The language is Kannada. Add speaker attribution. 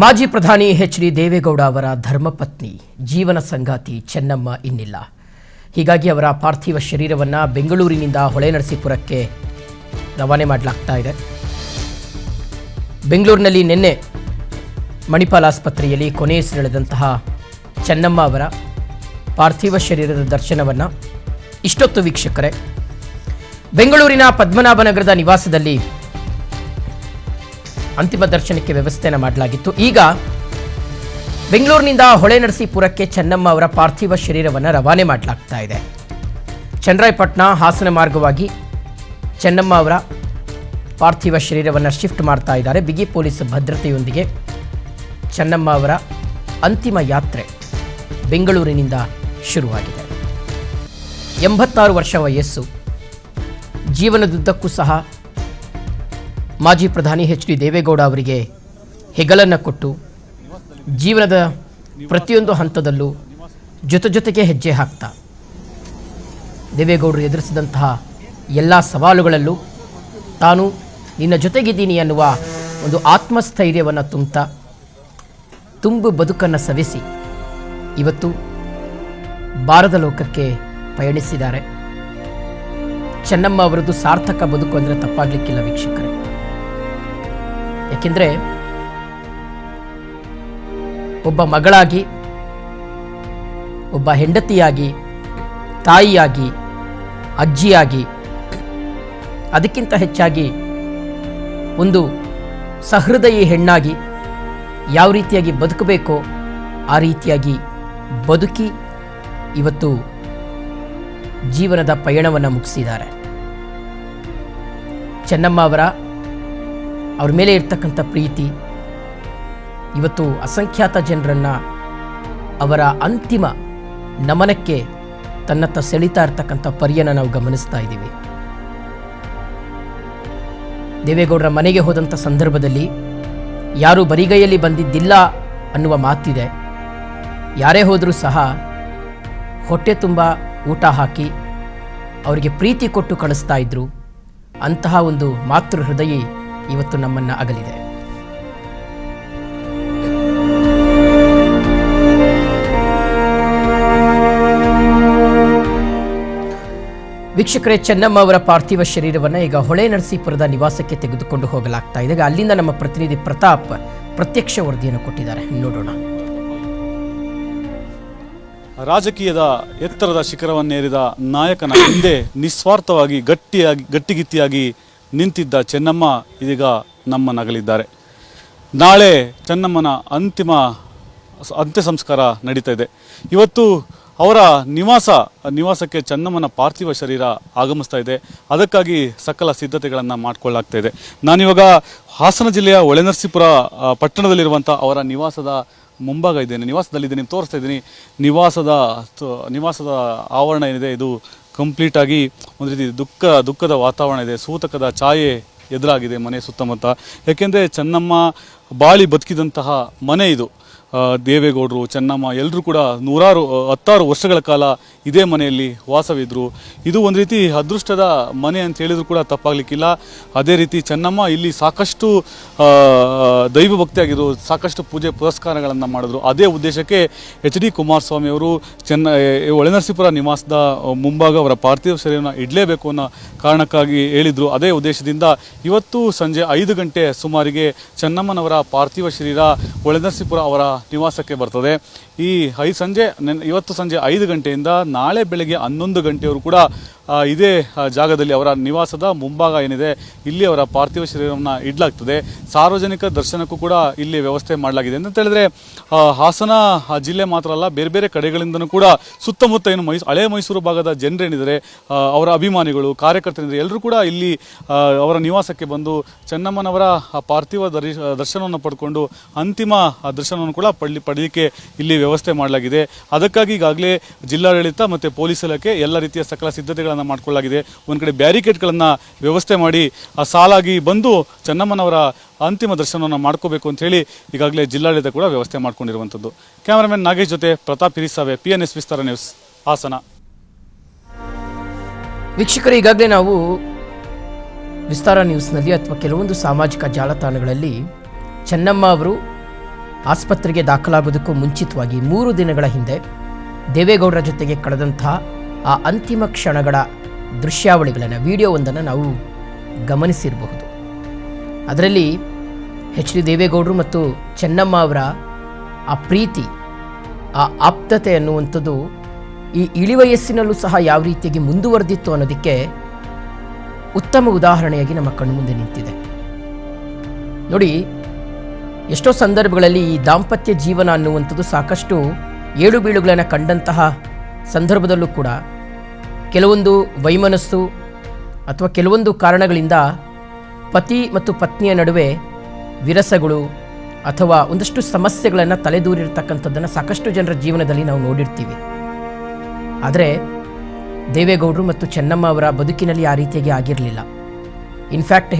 Speaker 1: ಮಾಜಿ ಪ್ರಧಾನಿ ಎಚ್.ಡಿ. ದೇವೇಗೌಡ ಅವರ ಧರ್ಮಪತ್ನಿ ಜೀವನ ಸಂಗಾತಿ ಚೆನ್ನಮ್ಮ ಇನ್ನಿಲ್ಲ. ಹೀಗಾಗಿ ಅವರ ಪಾರ್ಥಿವ ಶರೀರವನ್ನು ಬೆಂಗಳೂರಿನಿಂದ ಹೊಳೆನರಸೀಪುರಕ್ಕೆ ರವಾನೆ ಮಾಡಲಾಗ್ತಾ ಇದೆ. ಬೆಂಗಳೂರಿನಲ್ಲಿ ನಿನ್ನೆ ಮಣಿಪಾಲ್ ಆಸ್ಪತ್ರೆಯಲ್ಲಿ ಕೊನೆಯುಸಿರೆಳೆದಂತಹ ಚೆನ್ನಮ್ಮ ಅವರ ಪಾರ್ಥಿವ ಶರೀರದ ದರ್ಶನವನ್ನು ಇಷ್ಟೊತ್ತು ವೀಕ್ಷಕರೇ ಬೆಂಗಳೂರಿನ ಪದ್ಮನಾಭನಗರದ ನಿವಾಸದಲ್ಲಿ ಅಂತಿಮ ದರ್ಶನಕ್ಕೆ ವ್ಯವಸ್ಥೆಯನ್ನು ಮಾಡಲಾಗಿತ್ತು. ಈಗ ಬೆಂಗಳೂರಿನಿಂದ ಹೊಳೆನರಸೀಪುರಕ್ಕೆ ಚೆನ್ನಮ್ಮ ಅವರ ಪಾರ್ಥಿವ ಶರೀರವನ್ನು ರವಾನೆ ಮಾಡಲಾಗ್ತಾ ಇದೆ. ಚನ್ನರಾಯಪಟ್ಟಣ ಹಾಸನ ಮಾರ್ಗವಾಗಿ ಚೆನ್ನಮ್ಮ ಅವರ ಪಾರ್ಥಿವ ಶರೀರವನ್ನು ಶಿಫ್ಟ್ ಮಾಡ್ತಾ ಇದ್ದಾರೆ. ಬಿಗಿ ಪೊಲೀಸ್ ಭದ್ರತೆಯೊಂದಿಗೆ ಚೆನ್ನಮ್ಮ ಅವರ ಅಂತಿಮ ಯಾತ್ರೆ ಬೆಂಗಳೂರಿನಿಂದ ಶುರುವಾಗಿದೆ. 86 ವರ್ಷ ವಯಸ್ಸು. ಜೀವನದುದ್ದಕ್ಕೂ ಸಹ ಮಾಜಿ ಪ್ರಧಾನಿ ಎಚ್.ಡಿ. ದೇವೇಗೌಡ ಅವರಿಗೆ ಹೆಗಲನ್ನು ಕೊಟ್ಟು ಜೀವನದ ಪ್ರತಿಯೊಂದು ಹಂತದಲ್ಲೂ ಜೊತೆಗೆ ಹೆಜ್ಜೆ ಹಾಕ್ತಾ ದೇವೇಗೌಡರು ಎದುರಿಸಿದಂತಹ ಎಲ್ಲ ಸವಾಲುಗಳಲ್ಲೂ ತಾನು ನಿನ್ನ ಜೊತೆಗಿದ್ದೀನಿ ಅನ್ನುವ ಒಂದು ಆತ್ಮಸ್ಥೈರ್ಯವನ್ನು ತುಂಬು ಬದುಕನ್ನು ಸವೆಸಿ ಇವತ್ತು ಬಾರದ ಲೋಕಕ್ಕೆ ಪಯಣಿಸಿದ್ದಾರೆ. ಚೆನ್ನಮ್ಮ ಅವರದ್ದು ಸಾರ್ಥಕ ಬದುಕು ಅಂದರೆ ತಪ್ಪಾಗಲಿಕ್ಕಿಲ್ಲ ವೀಕ್ಷಕರೇ. ಯಾಕೆಂದರೆ ಒಬ್ಬ ಮಗಳಾಗಿ, ಒಬ್ಬ ಹೆಂಡತಿಯಾಗಿ, ತಾಯಿಯಾಗಿ, ಅಜ್ಜಿಯಾಗಿ, ಅದಕ್ಕಿಂತ ಹೆಚ್ಚಾಗಿ ಒಂದು ಸಹೃದಯಿ ಹೆಣ್ಣಾಗಿ ಯಾವ ರೀತಿಯಾಗಿ ಬದುಕಬೇಕೋ ಆ ರೀತಿಯಾಗಿ ಬದುಕಿ ಇವತ್ತು ಜೀವನದ ಪಯಣವನ್ನು ಮುಗಿಸಿದ್ದಾರೆ. ಚೆನ್ನಮ್ಮ ಅವ್ರ ಮೇಲೆ ಇರ್ತಕ್ಕಂಥ ಪ್ರೀತಿ ಇವತ್ತು ಅಸಂಖ್ಯಾತ ಜನರನ್ನು ಅವರ ಅಂತಿಮ ನಮನಕ್ಕೆ ತನ್ನತ್ತ ಸೆಳೀತಾ ಇರ್ತಕ್ಕಂಥ ಪರಿಯನ್ನು ನಾವು ಗಮನಿಸ್ತಾ ಇದ್ದೀವಿ. ದೇವೇಗೌಡರ ಮನೆಗೆ ಹೋದಂಥ ಸಂದರ್ಭದಲ್ಲಿ ಯಾರೂ ಬರಿಗೈಯಲ್ಲಿ ಬಂದಿದ್ದಿಲ್ಲ ಅನ್ನುವ ಮಾತಿದೆ. ಯಾರೇ ಹೋದರೂ ಸಹ ಹೊಟ್ಟೆ ತುಂಬ ಊಟ ಹಾಕಿ ಅವರಿಗೆ ಪ್ರೀತಿ ಕೊಟ್ಟು ಕಳಿಸ್ತಾ ಇದ್ರು. ಅಂತಹ ಒಂದು ಮಾತೃ ಹೃದಯ ಇವತ್ತು ನಮ್ಮನ್ನು ಅಗಲಿದೆ. ವೀಕ್ಷಕರೇ, ಚೆನ್ನಮ್ಮ ಅವರ ಪಾರ್ಥಿವ ಶರೀರವನ್ನು ಈಗ ಹೊಳೆನರಸೀಪುರದ ನಿವಾಸಕ್ಕೆ ತೆಗೆದುಕೊಂಡು ಹೋಗಲಾಗ್ತಾ ಇದೆ. ಅಲ್ಲಿಂದ ನಮ್ಮ ಪ್ರತಿನಿಧಿ ಪ್ರತಾಪ್ ಪ್ರತ್ಯಕ್ಷ ವರದಿಯನ್ನು ಕೊಟ್ಟಿದ್ದಾರೆ, ನೋಡೋಣ.
Speaker 2: ರಾಜಕೀಯದ ಎತ್ತರದ ಶಿಖರವನ್ನೇರಿದ ನಾಯಕನ ಹಿಂದೆ ನಿಸ್ವಾರ್ಥವಾಗಿ ಗಟ್ಟಿಗಿತ್ತಿಯಾಗಿ ನಿಂತಿದ್ದ ಚೆನ್ನಮ್ಮ ಇದೀಗ ನಮ್ಮನ್ನಗಲಿದ್ದಾರೆ. ನಾಳೆ ಚೆನ್ನಮ್ಮನ ಅಂತ್ಯ ಸಂಸ್ಕಾರ ನಡೀತಾ ಇದೆ. ಇವತ್ತು ಅವರ ನಿವಾಸಕ್ಕೆ ಚೆನ್ನಮ್ಮನ ಪಾರ್ಥಿವ ಶರೀರ ಆಗಮಿಸ್ತಾ ಇದೆ. ಅದಕ್ಕಾಗಿ ಸಕಲ ಸಿದ್ಧತೆಗಳನ್ನು ಮಾಡಿಕೊಳ್ಳಲಾಗ್ತಾ ಇದೆ. ನಾನಿವಾಗ ಹಾಸನ ಜಿಲ್ಲೆಯ ಹೊಳೆನರಸೀಪುರ ಪಟ್ಟಣದಲ್ಲಿರುವಂಥ ಅವರ ನಿವಾಸದ ಮುಂಭಾಗ ಇದ್ದೇನೆ, ನಿವಾಸದಲ್ಲಿದ್ದೇನೆ, ತೋರಿಸ್ತಾ ಇದ್ದೀನಿ. ನಿವಾಸದ ಆವರಣ ಏನಿದೆ ಇದು ಕಂಪ್ಲೀಟಾಗಿ ಒಂದು ರೀತಿ ದುಃಖದ ವಾತಾವರಣ ಇದೆ. ಸೂತಕದ ಛಾಯೆ ಎದುರಾಗಿದೆ ಮನೆ ಸುತ್ತಮುತ್ತ. ಯಾಕೆಂದರೆ ಚೆನ್ನಮ್ಮ ಬಾಳಿ ಬದುಕಿದಂತಹ ಮನೆ ಇದು. ದೇವೇಗೌಡರು, ಚೆನ್ನಮ್ಮ ಎಲ್ಲರೂ ಕೂಡ 10 ವರ್ಷಗಳ ಕಾಲ ಇದೇ ಮನೆಯಲ್ಲಿ ವಾಸವಿದ್ದರು. ಇದು ಒಂದು ರೀತಿ ಅದೃಷ್ಟದ ಮನೆ ಅಂತ ಹೇಳಿದ್ರು ಕೂಡ ತಪ್ಪಾಗಲಿಕ್ಕಿಲ್ಲ. ಅದೇ ರೀತಿ ಚೆನ್ನಮ್ಮ ಇಲ್ಲಿ ಸಾಕಷ್ಟು ದೈವ ಭಕ್ತಿಯಾಗಿದ್ದರು, ಸಾಕಷ್ಟು ಪೂಜೆ ಪುರಸ್ಕಾರಗಳನ್ನು ಮಾಡಿದ್ರು. ಅದೇ ಉದ್ದೇಶಕ್ಕೆ ಎಚ್.ಡಿ. ಕುಮಾರಸ್ವಾಮಿ ಅವರು ಹೊಳೆನರಸೀಪುರ ನಿವಾಸದ ಮುಂಭಾಗ ಅವರ ಪಾರ್ಥಿವ ಶರೀರವನ್ನು ಇಡಲೇಬೇಕು ಅನ್ನೋ ಕಾರಣಕ್ಕಾಗಿ ಹೇಳಿದರು. ಅದೇ ಉದ್ದೇಶದಿಂದ ಇವತ್ತು ಸಂಜೆ 5 ಗಂಟೆ ಸುಮಾರಿಗೆ ಚೆನ್ನಮ್ಮನವರ ಪಾರ್ಥಿವ ಶರೀರ ಹೊಳೆನರಸೀಪುರ ಅವರ ನಿವಾಸಕ್ಕೆ ಬರ್ತದೆ. ಇವತ್ತು ಸಂಜೆ 5 ಗಂಟೆಯಿಂದ ನಾಳೆ ಬೆಳಗ್ಗೆ 11 ಗಂಟೆಯವರು ಕೂಡ ಇದೇ ಜಾಗದಲ್ಲಿ ಅವರ ನಿವಾಸದ ಮುಂಭಾಗ ಏನಿದೆ ಇಲ್ಲಿ ಅವರ ಪಾರ್ಥಿವ ಶರೀರವನ್ನು ಇಡಲಾಗ್ತದೆ. ಸಾರ್ವಜನಿಕ ದರ್ಶನಕ್ಕೂ ಕೂಡ ಇಲ್ಲಿ ವ್ಯವಸ್ಥೆ ಮಾಡಲಾಗಿದೆ. ಅಂತ ಹೇಳಿದ್ರೆ ಹಾಸನ ಜಿಲ್ಲೆ ಮಾತ್ರ ಅಲ್ಲ, ಬೇರೆ ಬೇರೆ ಕಡೆಗಳಿಂದನೂ ಕೂಡ ಸುತ್ತಮುತ್ತ ಏನು ಹಳೆ ಮೈಸೂರು ಭಾಗದ ಜನರೇನಿದ್ದಾರೆ, ಅವರ ಅಭಿಮಾನಿಗಳು, ಕಾರ್ಯಕರ್ತರಿದ್ದಾರೆ, ಎಲ್ಲರೂ ಕೂಡ ಇಲ್ಲಿ ಅವರ ನಿವಾಸಕ್ಕೆ ಬಂದು ಚೆನ್ನಮ್ಮನವರ ಪಾರ್ಥಿವ ದರ್ಶನವನ್ನು ಪಡ್ಕೊಂಡು ಅಂತಿಮ ದರ್ಶನವನ್ನು ಕೂಡ ಪಡೆಯಲಿಕ್ಕೆ ಇಲ್ಲಿ ವ್ಯವಸ್ಥೆ ಮಾಡಲಾಗಿದೆ. ಅದಕ್ಕಾಗಿ ಈಗಾಗಲೇ ಜಿಲ್ಲಾಡಳಿತ ಮತ್ತು ಪೊಲೀಸ್ ಇಲಾಖೆ ಎಲ್ಲ ರೀತಿಯ ಸಕಲ ಸಿದ್ಧತೆಗಳನ್ನು ಮಾಡಿಕೊಳ್ಳಲಾಗಿದೆ. ಒಂದು ಕಡೆ ಬ್ಯಾರಿಕೇಡ್ಗಳನ್ನು ವ್ಯವಸ್ಥೆ ಮಾಡಿ ಸಾಲಾಗಿ ಬಂದು ಚೆನ್ನಮ್ಮನವರ ಅಂತಿಮ ದರ್ಶನವನ್ನು ಮಾಡ್ಕೋಬೇಕು ಅಂತ ಹೇಳಿ ಈಗಾಗಲೇ ಜಿಲ್ಲಾಡಳಿತ ಕೂಡ ವ್ಯವಸ್ಥೆ ಮಾಡ್ಕೊಂಡಿರುವಂಥದ್ದು. ಕ್ಯಾಮರಾಮನ್ ನಾಗೇಶ್ ಜೊತೆ ಪ್ರತಾಪ್ ಹಿರಿಸಾವೆ, PNS ವಿಸ್ತಾರ ನ್ಯೂಸ್, ಹಾಸನ.
Speaker 1: ವೀಕ್ಷಕರು, ಈಗಾಗಲೇ ನಾವು ವಿಸ್ತಾರ ನ್ಯೂಸ್ನಲ್ಲಿ ಅಥವಾ ಕೆಲವೊಂದು ಸಾಮಾಜಿಕ ಜಾಲತಾಣಗಳಲ್ಲಿ ಚೆನ್ನಮ್ಮ ಅವರು ಆಸ್ಪತ್ರೆಗೆ ದಾಖಲಾಗೋದಕ್ಕೂ ಮುಂಚಿತವಾಗಿ 3 ದಿನಗಳ ಹಿಂದೆ ದೇವೇಗೌಡರ ಜೊತೆಗೆ ಕಳೆದಂಥ ಆ ಅಂತಿಮ ಕ್ಷಣಗಳ ದೃಶ್ಯಾವಳಿಗಳನ್ನು, ವಿಡಿಯೋವೊಂದನ್ನು ನಾವು ಗಮನಿಸಿರಬಹುದು. ಅದರಲ್ಲಿ ಎಚ್ ಡಿ ದೇವೇಗೌಡರು ಮತ್ತು ಚೆನ್ನಮ್ಮ ಅವರ ಆ ಪ್ರೀತಿ, ಆ ಆಪ್ತತೆ ಅನ್ನುವಂಥದ್ದು ಈ ಇಳಿವಯಸ್ಸಿನಲ್ಲೂ ಸಹ ಯಾವ ರೀತಿಯಾಗಿ ಮುಂದುವರೆದಿತ್ತು ಅನ್ನೋದಕ್ಕೆ ಉತ್ತಮ ಉದಾಹರಣೆಯಾಗಿ ನಮ್ಮ ಕಣ್ಣು ಮುಂದೆ ನಿಂತಿದೆ. ನೋಡಿ, ಎಷ್ಟೋ ಸಂದರ್ಭಗಳಲ್ಲಿ ಈ ದಾಂಪತ್ಯ ಜೀವನ ಅನ್ನುವಂಥದ್ದು ಸಾಕಷ್ಟು ಏಳು ಬೀಳುಗಳನ್ನು ಕಂಡಂತಹ ಸಂದರ್ಭದಲ್ಲೂ ಕೂಡ ಕೆಲವೊಂದು ವೈಮನಸ್ಸು ಅಥವಾ ಕೆಲವೊಂದು ಕಾರಣಗಳಿಂದ ಪತಿ ಮತ್ತು ಪತ್ನಿಯ ನಡುವೆ ವಿರಸಗಳು ಅಥವಾ ಒಂದಷ್ಟು ಸಮಸ್ಯೆಗಳನ್ನು ತಲೆದೂರಿರ್ತಕ್ಕಂಥದ್ದನ್ನು ಸಾಕಷ್ಟು ಜನರ ಜೀವನದಲ್ಲಿ ನಾವು ನೋಡಿರ್ತೀವಿ. ಆದರೆ ದೇವೇಗೌಡರು ಮತ್ತು ಚೆನ್ನಮ್ಮ ಅವರ ಬದುಕಿನಲ್ಲಿ ಆ ರೀತಿಯಾಗಿ ಆಗಿರಲಿಲ್ಲ. ಇನ್ಫ್ಯಾಕ್ಟ್